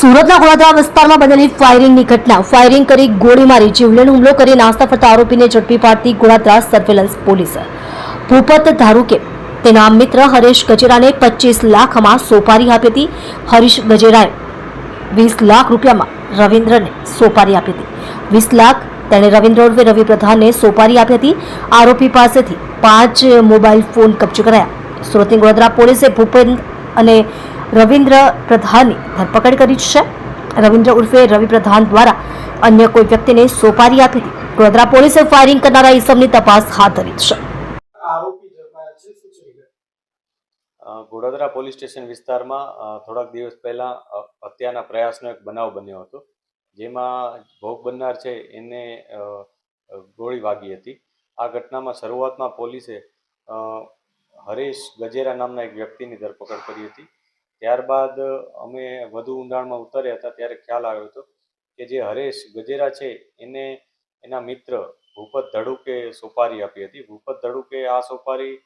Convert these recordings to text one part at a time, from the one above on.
સુરતના ગોળાદરા વિસ્તારમાં બનેલી ફાયરિંગની ઘટના ફાયરિંગ કરી ગોળી મારી જીવલેણ હુમલો કરી નાસ્તા ફરતા આરોપીને ઝડપી પાડતી ગોળાદરા સર્વેલન્સ પોલીસ ભૂપત ધારુકે તેના મિત્ર હરેશ ગજેરાને 25 લાખમાં સોપારી આપી હતી. હરીશ ગજેરાએ 20 લાખ રૂપિયામાં રવિન્દ્રને સોપારી આપી હતી. 20 લાખ તેણે રવિન્દ્ર ઉર્ફે રવિ પ્રધાનને સોપારી આપી હતી. આરોપી પાસેથી 5 મોબાઈલ ફોન કબજે કરાયા. સુરતની ગોળાદરા પોલીસે ભૂપેન્દ્ર અને રવિન્દ્ર પ્રધાનની ધરપકડ કરી છે. રવિન્દ્ર ઉર્ફે રવિ પ્રધાન દ્વારા અન્ય કોઈ વ્યક્તિને સોપારી આપી હતી. ગોળાદરા પોલીસે ફાયરિંગ કરનારા ઇસમની તપાસ હાથ ધરી છે. ગોળાદરા પોલીસ સ્ટેશન વિસ્તારમાં થોડાક દિવસ પહેલા હત્યાના પ્રયાસનો એક બનાવ બન્યો હતો, જેમાં ભોગ બનનાર છે એને ગોળી વાગી હતી. આ ઘટનામાં શરૂઆતમાં પોલીસે હરેશ ગજેરા નામના એક વ્યક્તિની ધરપકડ કરી હતી. ત્યારબાદ અમે વધુ ઊંડાણમાં ઉતર્યા હતા ત્યારે ખ્યાલ આવ્યો હતો કે જે હરેશ ગજેરા છે એને એના મિત્ર ભૂપત ધડુકે સોપારી આપી હતી. ભૂપત ધડુકે આ સોપારી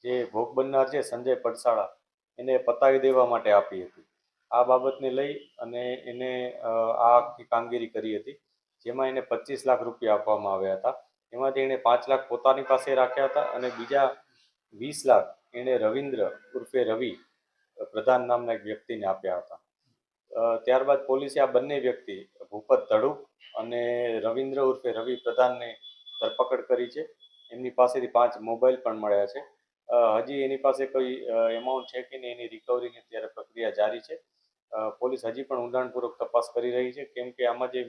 જે ભોગ બનનાર છે સંજય પડસાળા એને પતાવી દેવા માટે આપી હતી. આ બાબતને લઈ અને એને આ આખી કામગીરી કરી હતી, જેમાં એને 25 લાખ રૂપિયા આપવામાં આવ્યા હતા. એમાંથી એણે 5 લાખ પોતાની પાસે રાખ્યા હતા અને બીજા 20 લાખ એણે રવિન્દ્ર ઉર્ફે રવિ પ્રધાન નામના એક વ્યક્તિને આપ્યા હતા. ત્યારબાદ પોલીસે આ બંને વ્યક્તિ ભૂપત ધડુક અને રવિન્દ્ર ઉર્ફે રવિ પ્રધાનને ધરપકડ કરી છે. એમની પાસેથી 5 મોબાઈલ પણ મળ્યા છે. હજી એની પાસે કોઈ એમાઉન્ટ છે કે નહીં એની રિકવરીની અત્યારે પ્રક્રિયા જારી છે. પોલીસ હજી પણ ઊંડાણપૂર્વક તપાસ કરી રહી છે, કેમ કે આમાં જે